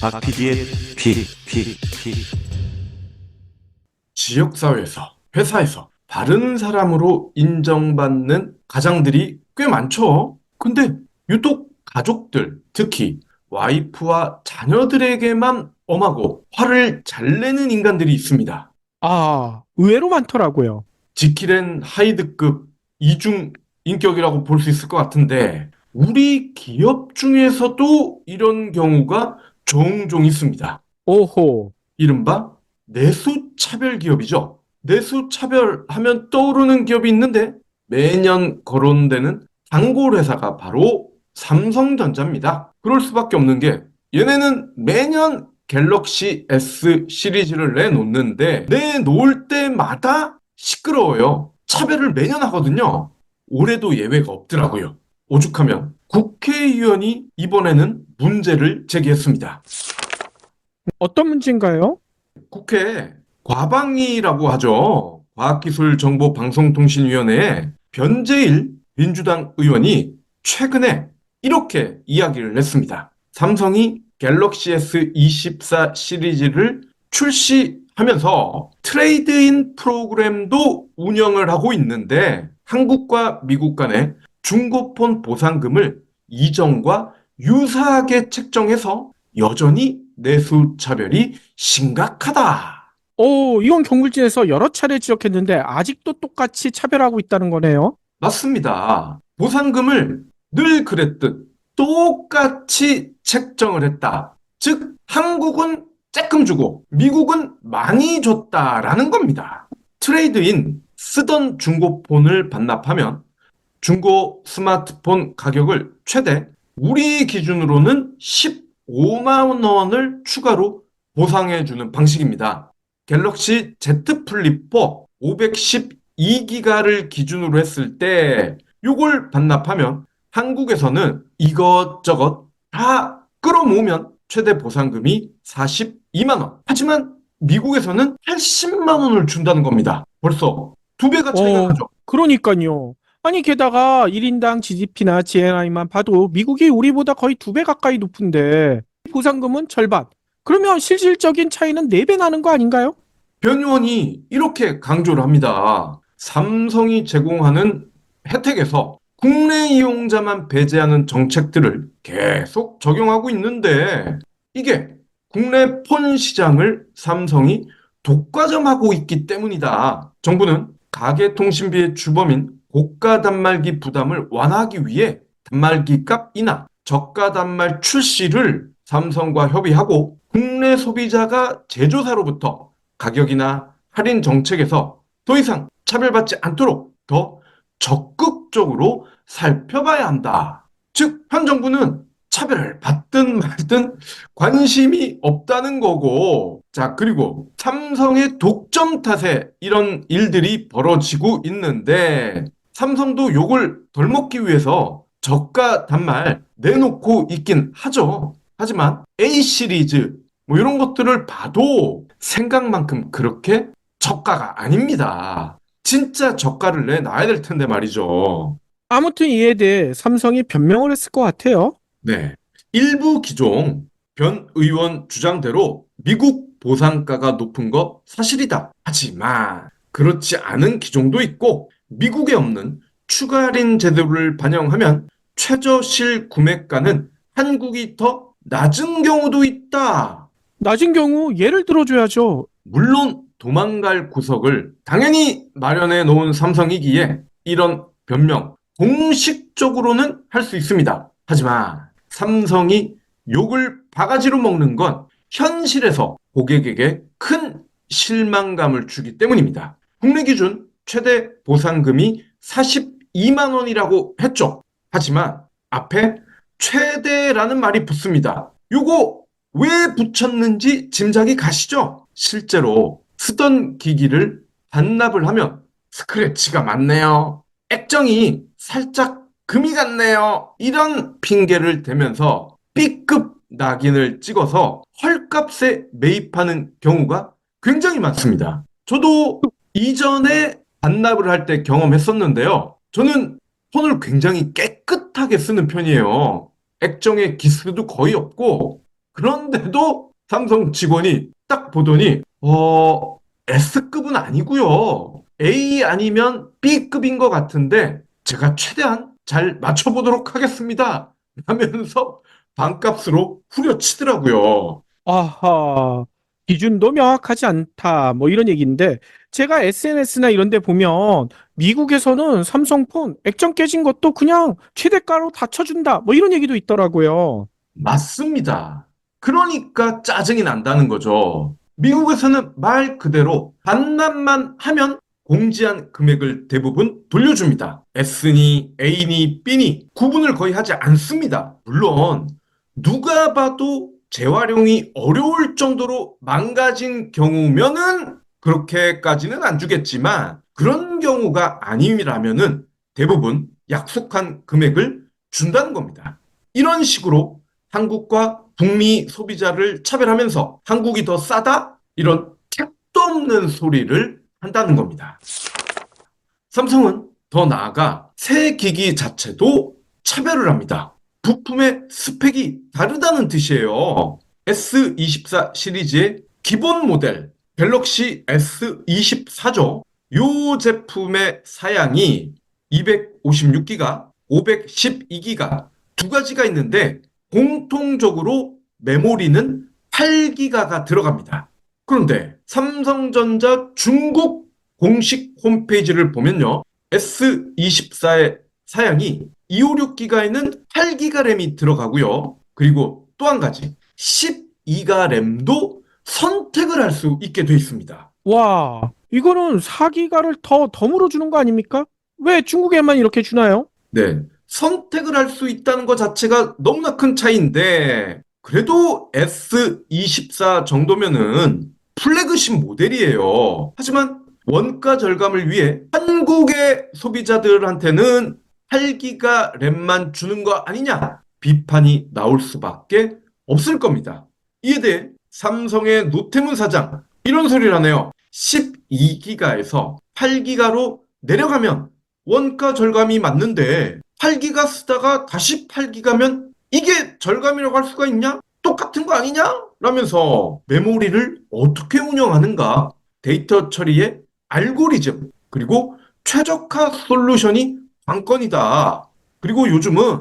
박 PD의 픽. 지역사회에서, 회사에서 바른 사람으로 인정받는 가장들이 꽤 많죠. 근데 유독 가족들, 특히 와이프와 자녀들에게만 엄하고 화를 잘 내는 인간들이 있습니다. 아, 의외로 많더라고요. 지킬앤 하이드급 이중 인격이라고 볼 수 있을 것 같은데, 우리 기업 중에서도 이런 경우가 종종 있습니다. 오호, 이른바 내수차별 기업이죠. 내수차별 하면 떠오르는 기업이 있는데 매년 거론되는 단골 회사가 바로 삼성전자입니다. 그럴 수밖에 없는 게 얘네는 매년 갤럭시 S 시리즈를 내놓는데 내놓을 때마다 시끄러워요. 차별을 매년 하거든요. 올해도 예외가 없더라고요. 오죽하면 국회의원이 이번에는 문제를 제기했습니다. 어떤 문제인가요? 국회 과방위라고 하죠. 과학기술정보방송통신위원회에 변재일 민주당 의원이 최근에 이렇게 이야기를 했습니다. 삼성이 갤럭시 S24 시리즈를 출시하면서 트레이드인 프로그램도 운영을 하고 있는데 한국과 미국 간의 중고폰 보상금을 이전과 유사하게 책정해서 여전히 내수 차별이 심각하다. 오, 이건 경불진에서 여러 차례 지적했는데 아직도 똑같이 차별하고 있다는 거네요. 맞습니다. 보상금을 늘 그랬듯 똑같이 책정을 했다. 즉, 한국은 조금 주고 미국은 많이 줬다라는 겁니다. 트레이드인 쓰던 중고폰을 반납하면 중고 스마트폰 가격을 최대 우리 기준으로는 15만 원을 추가로 보상해주는 방식입니다. 갤럭시 Z 플립 4 512기가를 기준으로 했을 때 이걸 반납하면 한국에서는 이것저것 다 끌어모으면 최대 보상금이 42만 원. 하지만 미국에서는 80만 원을 준다는 겁니다. 벌써 두 배가 차이가 나죠. 그러니까요. 아니, 게다가 1인당 GDP나 GNI만 봐도 미국이 우리보다 거의 2배 가까이 높은데 보상금은 절반. 그러면 실질적인 차이는 4배 나는 거 아닌가요? 변 의원이 이렇게 강조를 합니다. 삼성이 제공하는 혜택에서 국내 이용자만 배제하는 정책들을 계속 적용하고 있는데 이게 국내 폰 시장을 삼성이 독과점하고 있기 때문이다. 정부는 가계통신비의 주범인 고가 단말기 부담을 완화하기 위해 단말기 값 인하, 저가 단말 출시를 삼성과 협의하고 국내 소비자가 제조사로부터 가격이나 할인 정책에서 더 이상 차별받지 않도록 더 적극적으로 살펴봐야 한다. 즉, 현 정부는 차별을 받든 말든 관심이 없다는 거고, 자, 그리고 삼성의 독점 탓에 이런 일들이 벌어지고 있는데, 삼성도 욕을 덜 먹기 위해서 저가 단말 내놓고 있긴 하죠. 하지만 A 시리즈, 뭐 이런 것들을 봐도 생각만큼 그렇게 저가가 아닙니다. 진짜 저가를 내놔야 될 텐데 말이죠. 아무튼 이에 대해 삼성이 변명을 했을 것 같아요. 네. 일부 기종 변 의원 주장대로 미국 보상가가 높은 거 사실이다. 하지만 그렇지 않은 기종도 있고 미국에 없는 추가 할인 제도를 반영하면 최저실 구매가는 한국이 더 낮은 경우도 있다. 낮은 경우 예를 들어줘야죠. 물론 도망갈 구석을 당연히 마련해 놓은 삼성이기에 이런 변명 공식적으로는 할 수 있습니다. 하지만 삼성이 욕을 바가지로 먹는 건 현실에서 고객에게 큰 실망감을 주기 때문입니다. 국내 기준 최대 보상금이 42만 원이라고 했죠. 하지만 앞에 최대라는 말이 붙습니다. 요거 왜 붙였는지 짐작이 가시죠? 실제로 쓰던 기기를 반납을 하면 스크래치가 많네요. 액정이 살짝 금이 갔네요. 이런 핑계를 대면서 B급 낙인을 찍어서 헐값에 매입하는 경우가 굉장히 많습니다. 저도 이전에 반납을 할 때 경험했었는데요. 저는 폰을 굉장히 깨끗하게 쓰는 편이에요. 액정에 기스도 거의 없고 그런데도 삼성 직원이 딱 보더니 S급은 아니고요. A 아니면 B급인 것 같은데 제가 최대한 잘 맞춰보도록 하겠습니다. 하면서 반값으로 후려치더라고요. 아하, 기준도 명확하지 않다. 뭐 이런 얘기인데, 제가 SNS나 이런 데 보면, 미국에서는 삼성폰 액정 깨진 것도 그냥 최대가로 다 쳐준다. 뭐 이런 얘기도 있더라고요. 맞습니다. 그러니까 짜증이 난다는 거죠. 미국에서는 말 그대로 반납만 하면 공지한 금액을 대부분 돌려줍니다. S니 A니 B니 구분을 거의 하지 않습니다. 물론 누가 봐도 재활용이 어려울 정도로 망가진 경우면은 그렇게까지는 안 주겠지만 그런 경우가 아니라면은 대부분 약속한 금액을 준다는 겁니다. 이런 식으로 한국과 북미 소비자를 차별하면서 한국이 더 싸다? 이런 택도 없는 소리를 한다는 겁니다. 삼성은 더 나아가 새 기기 자체도 차별을 합니다. 부품의 스펙이 다르다는 뜻이에요. S24 시리즈의 기본 모델 갤럭시 S24죠. 이 제품의 사양이 256기가, 512기가 두 가지가 있는데 공통적으로 메모리는 8기가가 들어갑니다. 그런데 삼성전자 중국 공식 홈페이지를 보면요. S24의 사양이 256기가에는 8기가 램이 들어가고요. 그리고 또 한 가지 12가 램도 선택을 할 수 있게 되어 있습니다. 와, 이거는 4기가를 더 덤으로 주는 거 아닙니까? 왜 중국에만 이렇게 주나요? 네. 선택을 할 수 있다는 것 자체가 너무나 큰 차이인데, 그래도 S24 정도면은 플래그십 모델이에요. 하지만 원가 절감을 위해 한국의 소비자들한테는 8기가 램만 주는 거 아니냐? 비판이 나올 수밖에 없을 겁니다. 이에 대해 삼성의 노태문 사장, 이런 소리를 하네요. 12기가에서 8기가로 내려가면 원가 절감이 맞는데 8기가 쓰다가 다시 8기가면 이게 절감이라고 할 수가 있냐? 똑같은 거 아니냐? 라면서 메모리를 어떻게 운영하는가? 데이터 처리의 알고리즘, 그리고 최적화 솔루션이 관건이다. 그리고 요즘은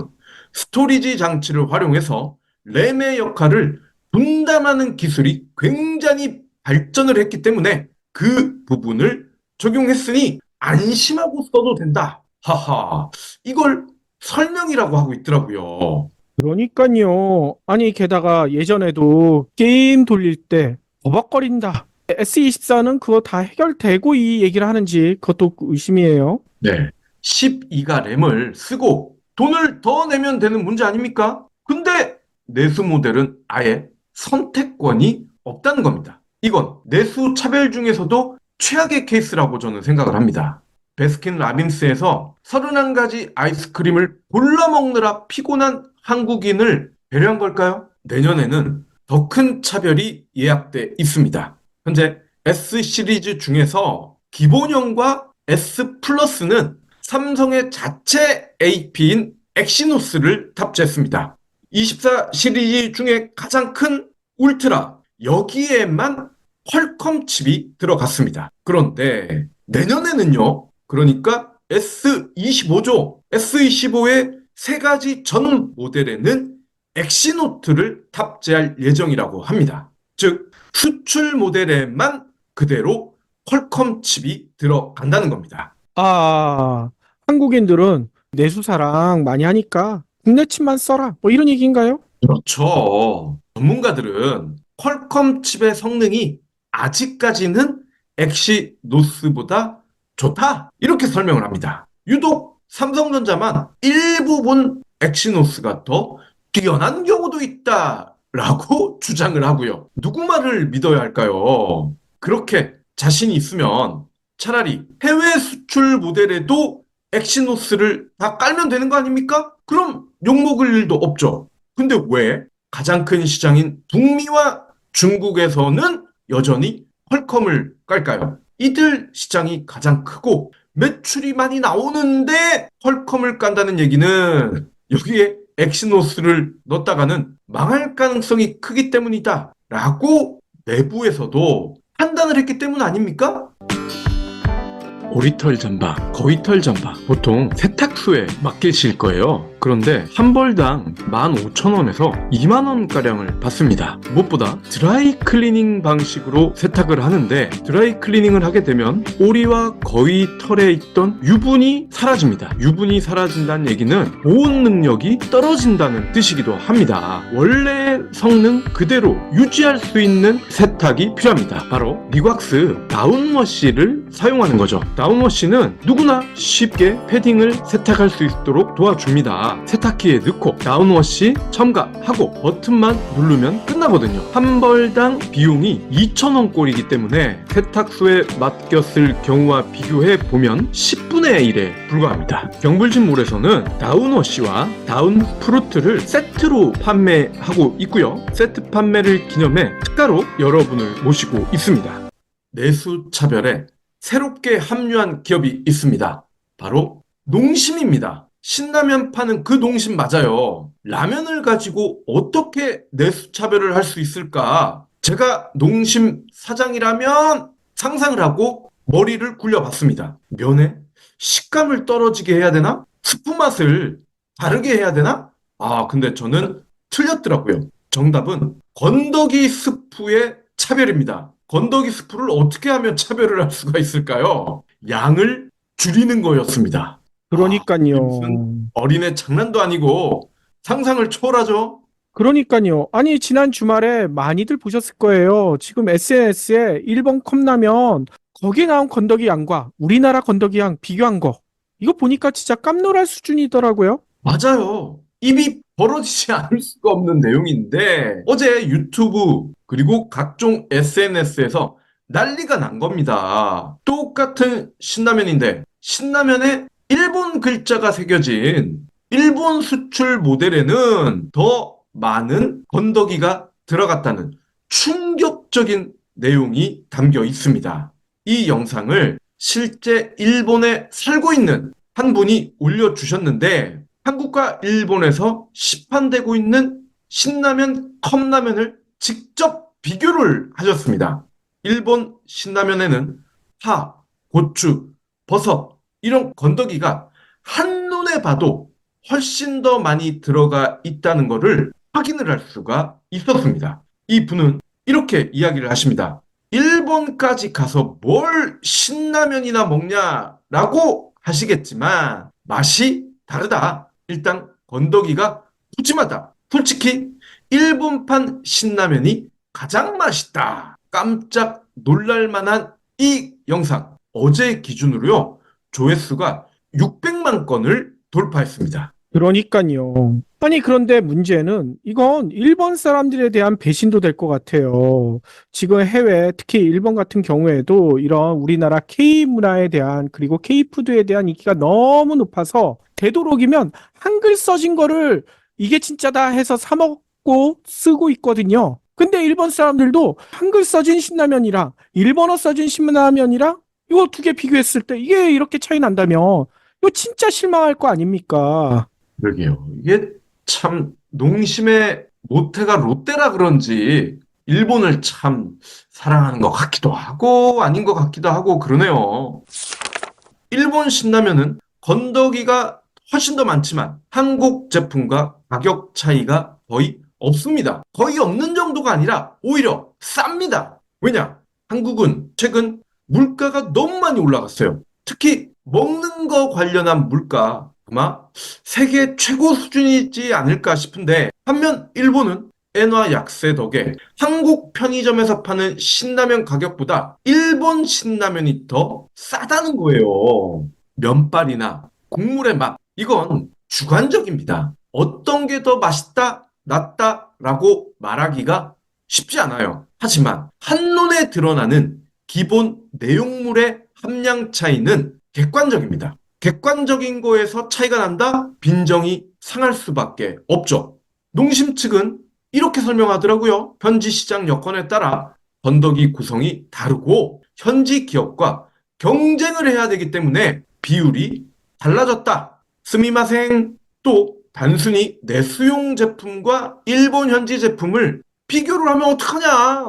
스토리지 장치를 활용해서 램의 역할을 분담하는 기술이 굉장히 발전을 했기 때문에 그 부분을 적용했으니 안심하고 써도 된다. 하하. 이걸 설명이라고 하고 있더라고요. 그러니까요. 아니, 게다가 예전에도 게임 돌릴 때 버벅거린다. S24는 그거 다 해결되고 이 얘기를 하는지 그것도 의심이에요. 네. 12가 램을 쓰고 돈을 더 내면 되는 문제 아닙니까? 근데 내수 모델은 아예 선택권이 없다는 겁니다. 이건 내수 차별 중에서도 최악의 케이스라고 저는 생각을 합니다. 베스킨 라빈스에서 31가지 아이스크림을 골라 먹느라 피곤한 한국인을 배려한 걸까요? 내년에는 더 큰 차별이 예약돼 있습니다. 현재 S 시리즈 중에서 기본형과 S 플러스는 삼성의 자체 AP인 엑시노스를 탑재했습니다. 24 시리즈 중에 가장 큰 울트라, 여기에만 퀄컴 칩이 들어갔습니다. 그런데 내년에는요, 그러니까 S25죠. S25의 세 가지 전 모델에는 엑시노트를 탑재할 예정이라고 합니다. 즉, 수출 모델에만 그대로 퀄컴 칩이 들어간다는 겁니다. 아, 한국인들은 내수사랑 많이 하니까 국내 칩만 써라. 뭐 이런 얘기인가요? 그렇죠. 전문가들은 퀄컴 칩의 성능이 아직까지는 엑시노스보다 좋다. 이렇게 설명을 합니다. 유독 삼성전자만 일부분 엑시노스가 더 뛰어난 경우도 있다라고 주장을 하고요. 누구 말을 믿어야 할까요? 그렇게 자신이 있으면 차라리 해외 수출 모델에도 엑시노스를 다 깔면 되는 거 아닙니까? 그럼 욕먹을 일도 없죠. 근데 왜 가장 큰 시장인 북미와 중국에서는 여전히 퀄컴을 깔까요? 이들 시장이 가장 크고 매출이 많이 나오는데 퀄컴을 깐다는 얘기는 여기에 엑시노스를 넣었다가는 망할 가능성이 크기 때문이다 라고 내부에서도 판단을 했기 때문 아닙니까? 오리털 잠바, 거위털 잠바 보통 세탁소에 맡기실 거예요. 그런데 한 벌당 15,000원에서 20,000원가량을 받습니다. 무엇보다 드라이 클리닝 방식으로 세탁을 하는데 드라이 클리닝을 하게 되면 오리와 거위털에 있던 유분이 사라집니다. 유분이 사라진다는 얘기는 보온 능력이 떨어진다는 뜻이기도 합니다. 원래 성능 그대로 유지할 수 있는 세탁이 필요합니다. 바로 니곽스 다운워시를 사용하는 거죠. 다운워시는 누구나 쉽게 패딩을 세탁할 수 있도록 도와줍니다. 세탁기에 넣고 다운워시 첨가하고 버튼만 누르면 끝나거든요. 한 벌당 비용이 2,000원 꼴이기 때문에 세탁소에 맡겼을 경우와 비교해 보면 10분의 1에 불과합니다. 경불진몰에서는 다운워시와 다운프루트를 세트로 판매하고 있고요. 세트 판매를 기념해 특가로 여러분을 모시고 있습니다. 내수 차별에 새롭게 합류한 기업이 있습니다. 바로 농심입니다. 신라면 파는 그 농심 맞아요. 라면을 가지고 어떻게 내수 차별을 할 수 있을까? 제가 농심 사장이라면 상상을 하고 머리를 굴려봤습니다. 면에 식감을 떨어지게 해야 되나? 스프 맛을 다르게 해야 되나? 근데 저는 틀렸더라고요. 정답은 건더기 스프의 차별입니다. 건더기 스프를 어떻게 하면 차별을 할 수가 있을까요? 양을 줄이는 거였습니다. 그러니까요. 무슨 어린애 장난도 아니고 상상을 초월하죠? 그러니까요. 아니, 지난 주말에 많이들 보셨을 거예요. 지금 SNS에 일본 컵라면 거기에 나온 건더기 양과 우리나라 건더기 양 비교한 거. 이거 보니까 진짜 깜놀할 수준이더라고요. 맞아요. 입이 벌어지지 않을 수가 없는 내용인데 어제 유튜브 그리고 각종 SNS에서 난리가 난 겁니다. 똑같은 신라면인데 신라면에 일본 글자가 새겨진 일본 수출 모델에는 더 많은 건더기가 들어갔다는 충격적인 내용이 담겨 있습니다. 이 영상을 실제 일본에 살고 있는 한 분이 올려주셨는데 한국과 일본에서 시판되고 있는 신라면, 컵라면을 직접 비교를 하셨습니다. 일본 신라면에는 파, 고추, 버섯 이런 건더기가 한눈에 봐도 훨씬 더 많이 들어가 있다는 것을 확인을 할 수가 있었습니다. 이 분은 이렇게 이야기를 하십니다. 일본까지 가서 뭘 신라면이나 먹냐라고 하시겠지만 맛이 다르다. 일단 건더기가 푸짐하다. 솔직히 일본판 신라면이 가장 맛있다. 깜짝 놀랄만한 이 영상 어제 기준으로요. 조회수가 600만 건을 돌파했습니다. 그러니까요. 아니, 그런데 문제는 이건 일본 사람들에 대한 배신도 될 것 같아요. 지금 해외, 특히 일본 같은 경우에도 이런 우리나라 K-문화에 대한 그리고 K-푸드에 대한 인기가 너무 높아서 되도록이면 한글 써진 거를 이게 진짜다 해서 사 먹고 쓰고 있거든요. 근데 일본 사람들도 한글 써진 신라면이랑 일본어 써진 신라면이랑 이거 두 개 비교했을 때 이게 이렇게 차이 난다면 이거 진짜 실망할 거 아닙니까? 그러게요. 이게 참 농심의 모태가 롯데라 그런지 일본을 참 사랑하는 것 같기도 하고 아닌 것 같기도 하고 그러네요. 일본 신라면은 건더기가 훨씬 더 많지만 한국 제품과 가격 차이가 거의 없습니다. 거의 없는 정도가 아니라 오히려 쌉니다. 왜냐? 한국은 최근 물가가 너무 많이 올라갔어요. 특히 먹는 거 관련한 물가 아마 세계 최고 수준이지 않을까 싶은데 반면 일본은 엔화 약세 덕에 한국 편의점에서 파는 신라면 가격보다 일본 신라면이 더 싸다는 거예요. 면발이나 국물의 맛 이건 주관적입니다. 어떤 게 더 맛있다, 낫다라고 말하기가 쉽지 않아요. 하지만 한눈에 드러나는 기본 내용물의 함량 차이는 객관적입니다. 객관적인 거에서 차이가 난다? 빈정이 상할 수밖에 없죠. 농심 측은 이렇게 설명하더라고요. 현지 시장 여건에 따라 건더기 구성이 다르고 현지 기업과 경쟁을 해야 되기 때문에 비율이 달라졌다. 스미마생. 또 단순히 내수용 제품과 일본 현지 제품을 비교를 하면 어떡하냐?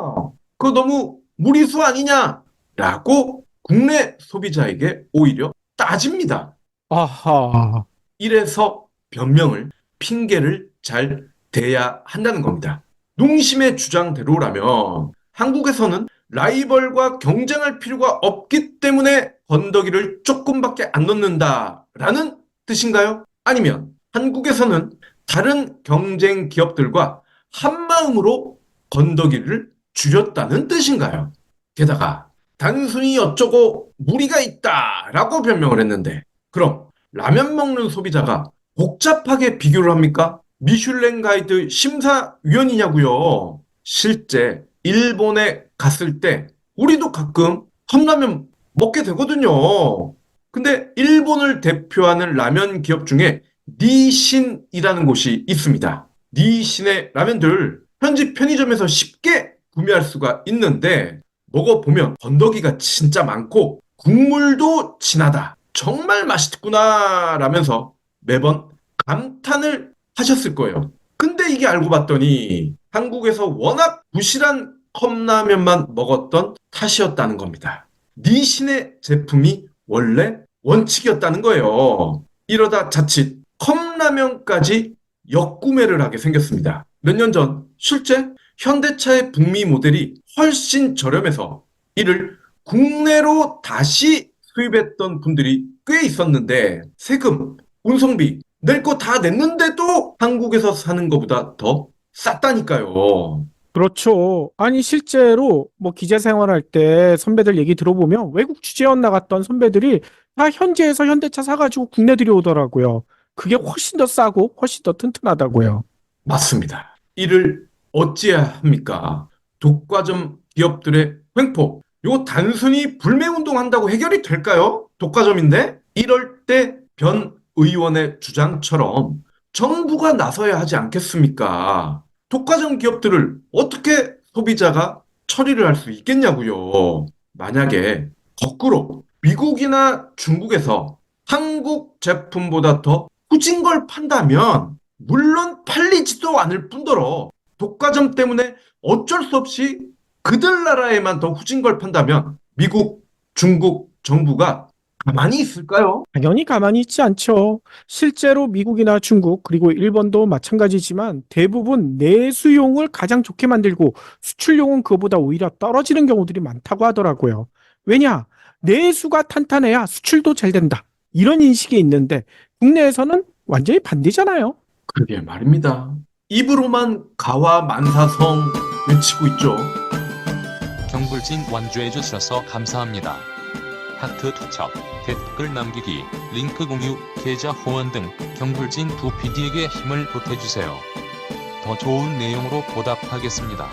그거 너무 무리수 아니냐? 라고 국내 소비자에게 오히려 따집니다. 아하. 이래서 변명을, 핑계를 잘 대야 한다는 겁니다. 농심의 주장대로라면 한국에서는 라이벌과 경쟁할 필요가 없기 때문에 건더기를 조금밖에 안 넣는다라는 뜻인가요? 아니면 한국에서는 다른 경쟁 기업들과 한마음으로 건더기를 줄였다는 뜻인가요? 게다가 단순히 어쩌고 무리가 있다라고 변명을 했는데 그럼 라면 먹는 소비자가 복잡하게 비교를 합니까? 미슐랭 가이드 심사위원이냐고요. 실제 일본에 갔을 때 우리도 가끔 컵라면 먹게 되거든요. 근데 일본을 대표하는 라면 기업 중에 니신이라는 곳이 있습니다. 니신의 라면들 현지 편의점에서 쉽게 구매할 수가 있는데 먹어보면 건더기가 진짜 많고 국물도 진하다. 정말 맛있구나 라면서 매번 감탄을 하셨을 거예요. 근데 이게 알고 봤더니 한국에서 워낙 부실한 컵라면만 먹었던 탓이었다는 겁니다. 니신의 제품이 원래 원칙이었다는 거예요. 이러다 자칫 컵라면까지 역구매를 하게 생겼습니다. 몇 년 전 실제 현대차의 북미 모델이 훨씬 저렴해서 이를 국내로 다시 수입했던 분들이 꽤 있었는데 세금, 운송비 낼 거 다 냈는데도 한국에서 사는 것보다 더 쌌다니까요. 그렇죠. 아니, 실제로 뭐 기자 생활할 때 선배들 얘기 들어보면 외국 취재원 나갔던 선배들이 다 현지에서 현대차 사가지고 국내 들여오더라고요. 그게 훨씬 더 싸고 훨씬 더 튼튼하다고요. 맞습니다. 이를 어찌해야 합니까? 독과점 기업들의 횡포. 이거 단순히 불매운동 한다고 해결이 될까요? 독과점인데? 이럴 때 변 의원의 주장처럼 정부가 나서야 하지 않겠습니까? 독과점 기업들을 어떻게 소비자가 처리를 할 수 있겠냐고요. 만약에 거꾸로 미국이나 중국에서 한국 제품보다 더 후진 걸 판다면 물론 팔리지도 않을 뿐더러 독과점 때문에 어쩔 수 없이 그들 나라에만 더 후진 걸 판다면 미국, 중국 정부가 가만히 있을까요? 당연히 가만히 있지 않죠. 실제로 미국이나 중국 그리고 일본도 마찬가지지만 대부분 내수용을 가장 좋게 만들고 수출용은 그보다 오히려 떨어지는 경우들이 많다고 하더라고요. 왜냐? 내수가 탄탄해야 수출도 잘 된다. 이런 인식이 있는데 국내에서는 완전히 반대잖아요. 그러게 말입니다. 입으로만 가와 만사성 외치고 있죠. 경불진 완주해 주셔서 감사합니다. 하트 투척, 댓글 남기기, 링크 공유, 계좌 후원 등 경불진 두 PD에게 힘을 보태주세요. 더 좋은 내용으로 보답하겠습니다.